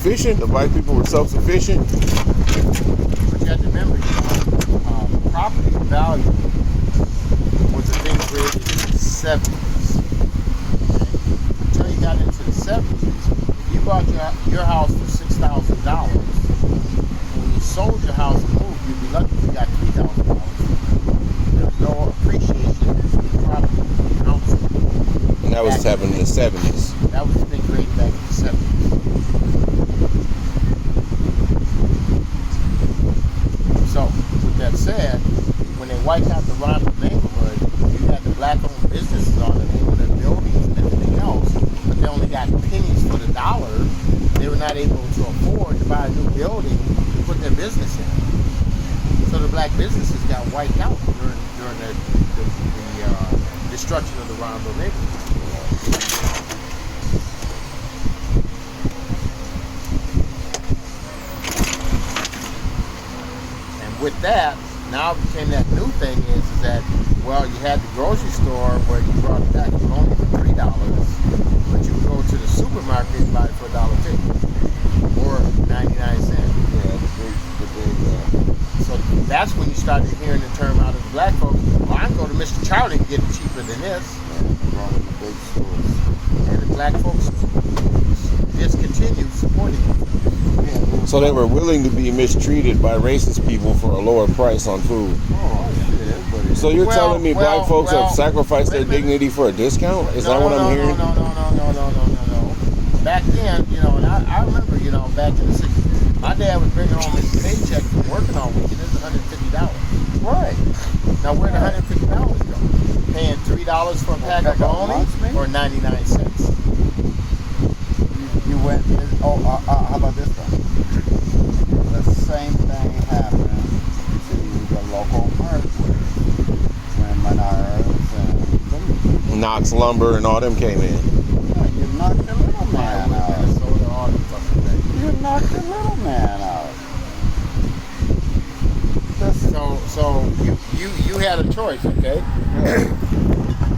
self-sufficient? The black people were self-sufficient? But you have to remember, property value was a thing created in the 70s. Until you got into the 70s, if you bought your house for $6,000, when you sold your house and moved, you'd be lucky if you got $3,000. There's no appreciation in property housing. And that was happening in the 70s. That was the thing created back in the 70s. So, with that said, when they wiped out the Rondo neighborhood, you had the black-owned businesses on it, they were their buildings and everything else, but they only got pennies for the dollar. They were not able to afford to buy a new building to put their business in. So the black businesses got wiped out during the destruction of the Rondo neighborhood. With that, now it became that new thing is that, well, you had the grocery store where you brought it back only for $3, but you would go to the supermarket and buy it for $1.50 or 99 cents. Yeah, the big, So that's when you started hearing the term out of the black folks, well, I can go to Mr. Charlie and get it cheaper than this. the big stores. And the black folks discontinued supporting it. So they were willing to be mistreated by racist people for a lower price on food. Oh, shit. So you're telling me black folks have sacrificed their dignity for a discount? Is that what I'm hearing? No. Back then, and I remember, back in the 60s, my dad was bringing home his paycheck from working all weekend. It was $150. Right. Now, where did $150 go? Paying $3 for a pack of bologna or 99 cents? You went, how about this one? The same thing happened to the local hardware when Menards and Knox Lumber and all them came in. yeah, you knocked the little man out. You knocked the little man out. So you had a choice, okay?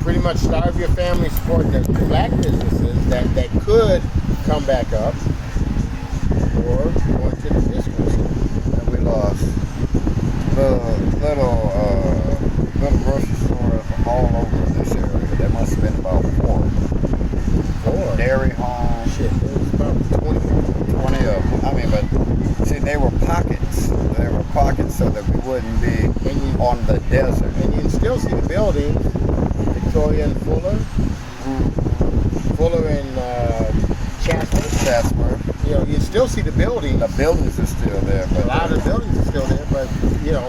Pretty much starve your family supporting the black businesses that could come back up, or going to the discount store. And we lost little grocery stores all over this area. There must have been about four. Dairy Home. Shit, there was about 20 of them. I mean, but see, they were pockets. They were pockets so that we wouldn't be on the desert. And you can still see the building, Victoria and Fuller. Fuller and Chatsworth. You still see the building. The buildings are still there. But a lot of the buildings are still there, but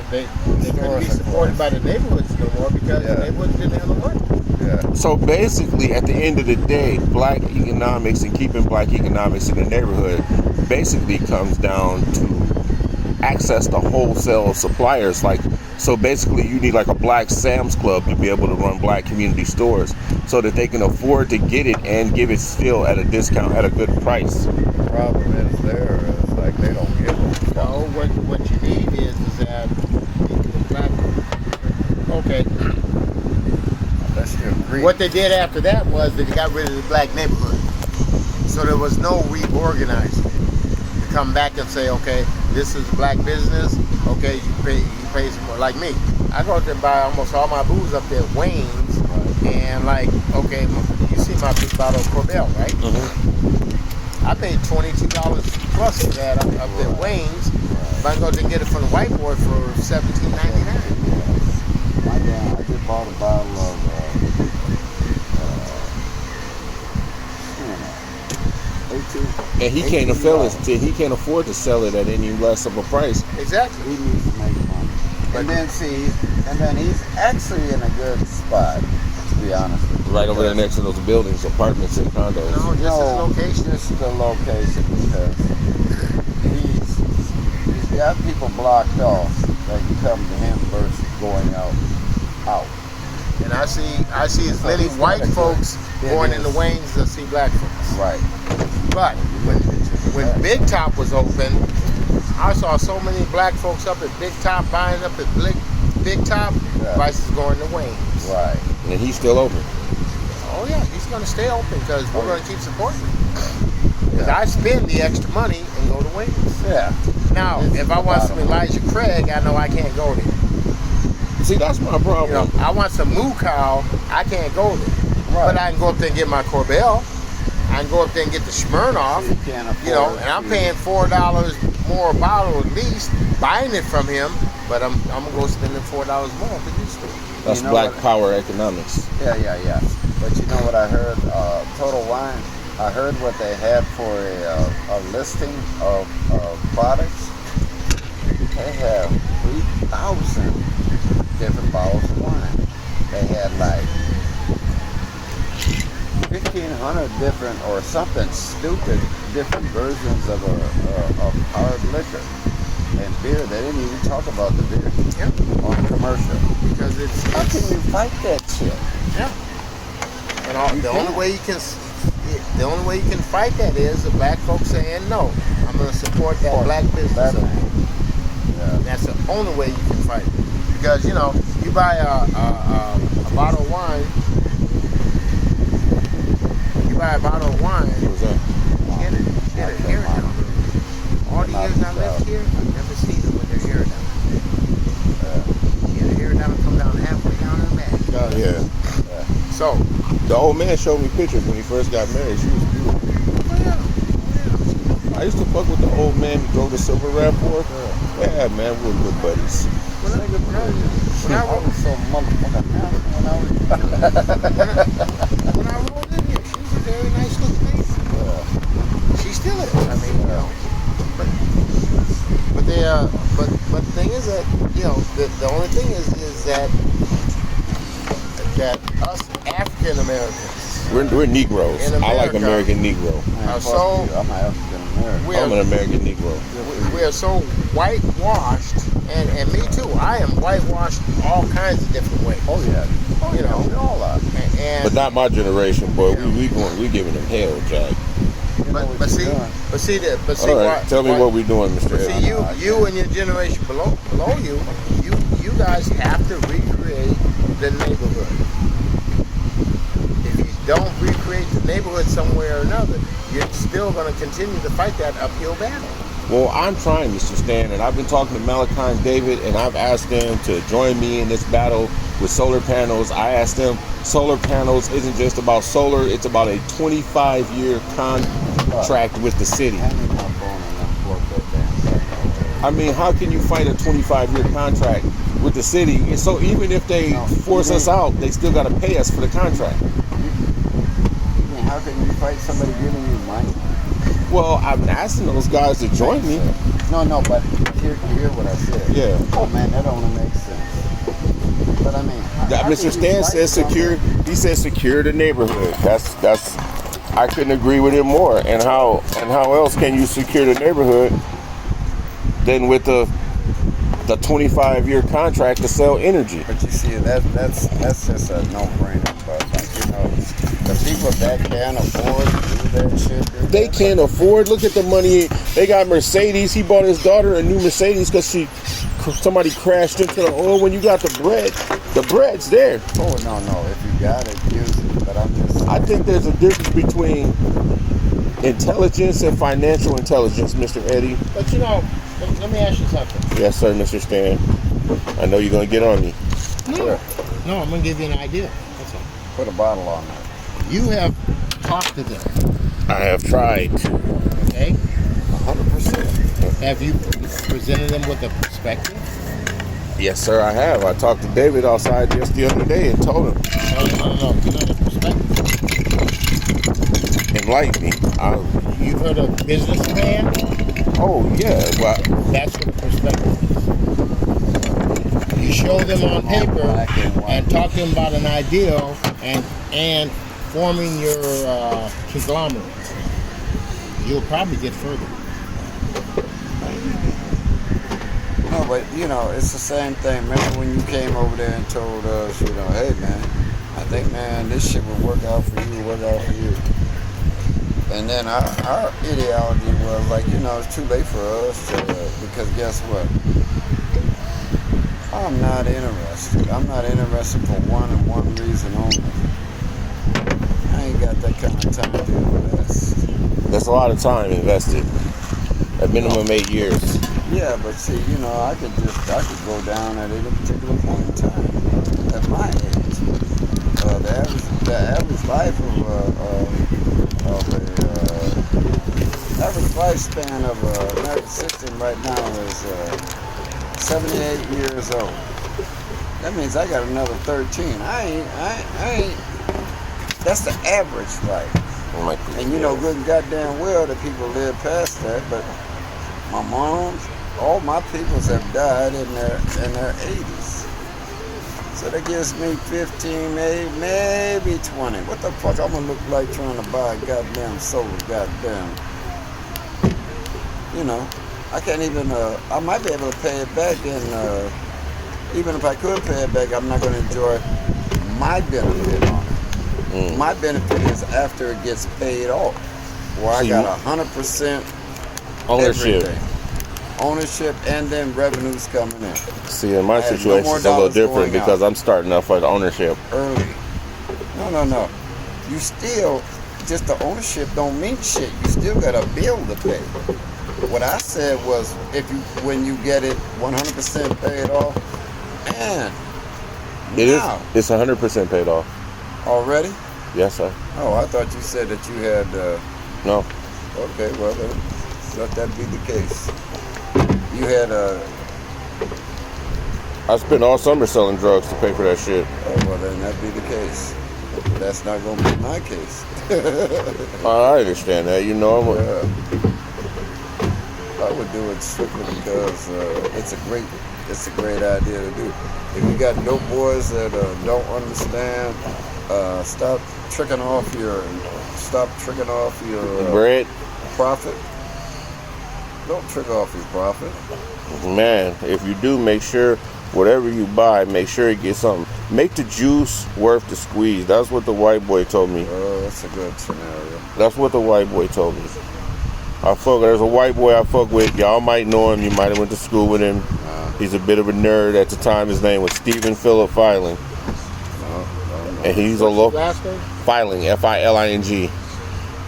they couldn't be supported by the neighborhoods no more because the neighborhoods didn't have the money. Yeah. So basically, at the end of the day, black economics and keeping black economics in the neighborhood basically comes down to access to wholesale suppliers. So basically, you need like a black Sam's Club to be able to run black community stores so that they can afford to get it and give it still at a discount at a good price. The problem is it's like they don't give them. No, what you need is that the black. Okay. Let's agree. What they did after that was that they got rid of the black neighborhood, so there was no reorganizing to come back and say, okay, this is a black business. Okay, you pay some more. Like me, I go out there and buy almost all my booze up there at Wayne's, and okay, you see my big bottle of Corbel, right? Mm-hmm. I paid $22 plus for that up there at Wayne's. If I go to get it from the white boy for $17.99. I just bought a bottle of And he can't afford to sell it at any less of a price. Exactly. He needs to make money. And then he's actually in a good spot, to be honest with you. Right over there next to those buildings, apartments and condos. No, just the location because he's got people blocked off that can come to him versus going out. And I see as many white folks going into Wayne's to see black folks. Right. But when Big Top was open, I saw so many black folks up at Big Top buying up at Big Top. Yeah. Prices going to Wayne's. Right. And he's still open. Oh yeah, he's going to stay open because we're going to keep supporting him. Because I spend the extra money and go to Wings. Yeah. Now, It's if I want some bottom line. Elijah Craig, I know I can't go there. See, that's my problem. You know, I want some Moo Cow, I can't go there. Right. But I can go up there and get my Corbel. I can go up there and get the Smirnoff. You can't afford You know, and I'm to- paying $4 more a bottle at least, buying it from him. But I'm gonna go spending $4 more at the juice store. That's You know black what- power economics. Yeah. But you know what I heard? Total Wine. I heard what they had for a listing of products. They have 3,000 different bottles of wine. They had like 1,500 different or something stupid different versions of hard liquor and beer. They didn't even talk about the beer on commercial. Because How can you fight that shit? And the only way you can fight that is the black folks saying no. I'm gonna support that black business. Black owner. man. Yeah. That's the only way you can fight it. Because you know, you buy a bottle of wine. You buy a bottle of wine. What's that? Get it air down. All the years I lived here, I've never seen them with their hair down. Get the hair down and come down halfway down the back. Yeah. So, The old man showed me pictures when he first got married. She was beautiful. I used to fuck with the old man who drove the silver RAV4. Yeah, man, we were good buddies. when I was so motherfucking happy when I rolled in here, she was a very nice looking lady. She still is. I mean, you know. But the thing is that, you know, the only thing is that us African Americans, We're Negroes. In I like America- American Negro. I'm so- I'm African American. I'm an American Negro. we are so whitewashed, and me too. I am whitewashed all kinds of different ways. Oh yeah. You know. we all are. And But not my generation, boy. We giving them hell, Jack. You know what but you're see, doing. All right, tell me what we doing, Mr. But see, Eddie. you and your generation below you guys have to recreate the neighborhood. If you don't recreate the neighborhood somewhere or another, you're still going to continue to fight that uphill battle. Well, I'm trying, Mr. Stan, and I've been talking to Malachi and David, and I've asked them to join me in this battle with solar panels. I asked them, solar panels isn't just about solar, it's about a 25-year contract with the city. Hand me my phone and unplug that damn thing. I mean, how can you fight a 25-year contract with the city? And so even if they force us out, they still got to pay us for the contract. I mean, how can you fight somebody giving you money? Well, I'm asking those guys to join me. No, but hear what I said. Yeah. Oh man, that only makes sense. But I mean, how Mr. can you Stan fight says secure. somebody- He says secure the neighborhood. That's. I couldn't agree with him more. And how else can you secure the neighborhood than with the 25-year contract to sell energy? But you see, that's just a no-brainer. But like, you know, the people that can afford to do that shit, They can't afford. Look at the money. They got Mercedes. He bought his daughter a new Mercedes because somebody crashed into the oil. When you got the bread's there. Oh no, if you got it, use it. But I'm just saying, I think there's a difference between intelligence and financial intelligence, Mr. Eddie. But you know, let me ask you something. Yes, sir, Mr. Stan. I know you're gonna get on me. No, I'm going to give you an idea. That's all. put a bottle on that. You have talked to them, I have tried. okay? 100%. Have you presented them with a perspective? Yes, sir, I have. I talked to David outside just the other day and told him, No. You know the perspective. enlighten me. You've heard of business plan? Oh, yeah. Well, That's what the perspective is. You show them on paper and talk to them about an ideal and forming your conglomerate. You'll probably get further. No, but you know, it's the same thing. Remember when you came over there and told us, you know, hey man, I think man, this shit will work out for you, And then our ideology was like, you know, it's too late for us to, because guess what? I'm not interested. I'm not interested for one reason only. I ain't got that kind of time to deal with this. That's a lot of time invested. At minimum 8 years. Yeah, but see, I could go down at any particular point in time. At my age, the average life average lifespan of an American citizen right now is 78 years old. That means I got another 13. I ain't. That's the average life. And good and goddamn well that people live past that, but my mom's, all my peoples have died in their 80s. So that gives me 15, maybe 20. What the fuck I'm gonna look like trying to buy a goddamn solar, goddamn. I can't even, I might be able to pay it back, and even if I could pay it back, I'm not gonna enjoy my benefit on it. My benefit is after it gets paid off, where I got 100% ownership. Everything. Ownership, and then revenues coming in. See, in my situation, it's a little different because I'm starting off with ownership. Early. No. You still, just the ownership don't mean shit. You still got a bill to pay. What I said was, when you get it 100% paid off, and it's 100% paid off. Already? Yes, sir. Oh, I thought you said that you had... No. Okay, well, let that be the case. You had I spent all summer selling drugs to pay for that shit. Oh, well, then that be the case. That's not going to be my case. I understand that. I would do it strictly because it's a great idea to do. If you got dope boys that don't understand, stop tricking off your bread profit. Don't trick off your profit. Man, if you do, make sure whatever you buy, make sure it gets something. Make the juice worth the squeeze. That's what the white boy told me. Oh, that's a good scenario. That's what the white boy told me. There's a white boy I fuck with. Y'all might know him. You might have went to school with him. He's a bit of a nerd. At the time, his name was Stephen Philip Filing. And he's a local Filing, Filing.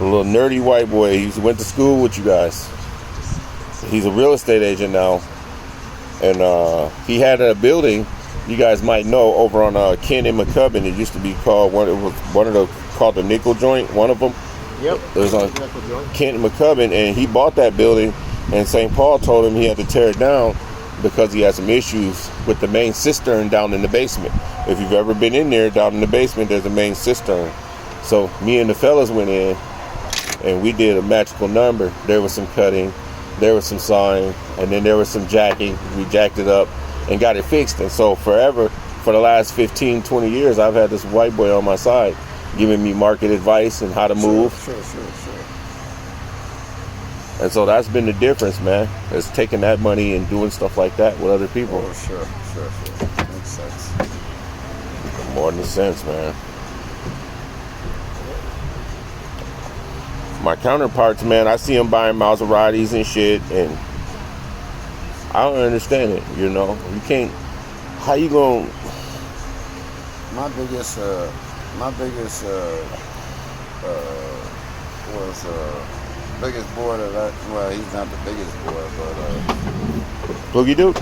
A little nerdy white boy. He went to school with you guys. He's a real estate agent now. And he had a building you guys might know over on Kent and McCubbin. It used to be called called the Nickel Joint, one of them. Yep. It was on Kent and McCubbin, and he bought that building, and St. Paul told him he had to tear it down because he had some issues with the main cistern down in the basement. If you've ever been in there, down in the basement, there's a main cistern. So me and the fellas went in, and we did a magical number. There was some cutting, there was some sawing, and then there was some jacking. We jacked it up and got it fixed. And so forever, for the last 15, 20 years, I've had this white boy on my side giving me market advice and how to move. Sure. And so that's been the difference, man. Is taking that money and doing stuff like that with other people. Oh, sure. Makes sense. More than sense, man. My counterparts, man, I see them buying Maseratis and shit, and I don't understand it, You can't, how you gonna... My biggest boy he's not the biggest boy, but Boogie Dude?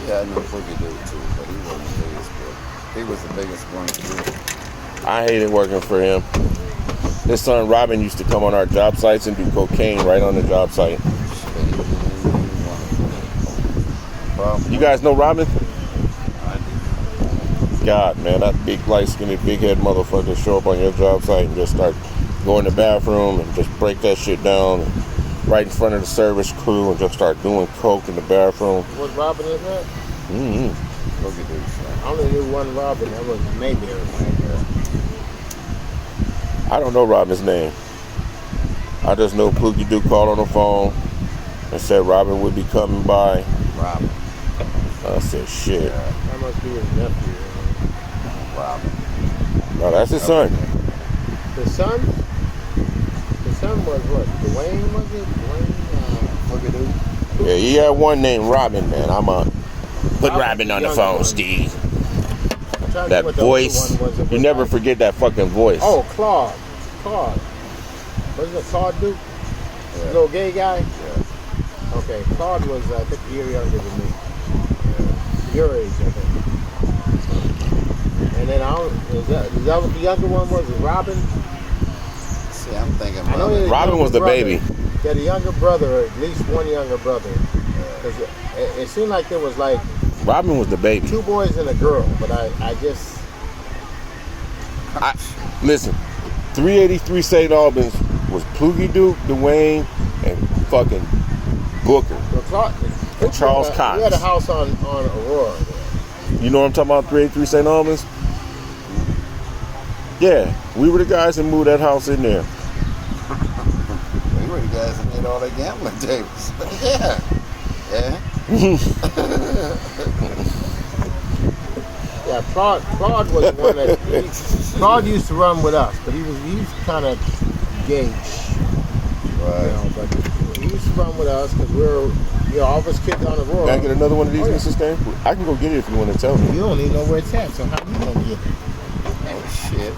Yeah, I know Boogie Dude too, but he wasn't the biggest boy. He was the biggest one to do. I hated working for him. His son Robin used to come on our job sites and do cocaine right on the job site. You guys know Robin? I do. God, man, that big, light-skinned, big-head motherfucker show up on your job site and just start going to the bathroom and just break that shit down right in front of the service crew and just start doing coke in the bathroom. What Robin is that? Mm-hmm. I only knew one Robin. That was Mayberry. I don't know Robin's name. I just know Pookie Duke called on the phone and said Robin would be coming by. Robin. I said, shit. That must be his nephew. Robin. No, that's his son. The son? The son was what? Dwayne, was it? Boogie Dude? Yeah, he had one named Robin, man. I'm a put Robin on the phone, Steve. That voice. You never forget that fucking voice. Oh, Claude. Wasn't it Claude Duke? Yeah. Little gay guy? Yeah. Okay, Claude was, I think, a year younger than me. Your age, I think. And then, is that what the younger one was? Was Robin? See, I'm thinking I know he had a Robin younger was the brother. baby. He had a younger brother, or at least one younger brother. Because it seemed like there was like Robin was the baby. 2 boys and a girl, but I just... Listen, 383 St. Albans was Plugie Duke, Dwayne, and fucking Booker. Well, Claude, And Charles Cox. We had a house on Aurora there. You know what I'm talking about, 383 St. Albans? Yeah, we were the guys that moved that house in there. We were the guys that made all the gambling tables. Yeah. Yeah. Yeah, Claude was the one that... Claude used to run with us, but he was kind of gauge. Right. You know, but he used to run with us because we were, all of us kids on Aurora. Can I get another one of these, Oh, yeah. Mr. Stan? I can go get it if you want to tell me. You don't even know where it's at, so how you gonna get it? Oh, shit.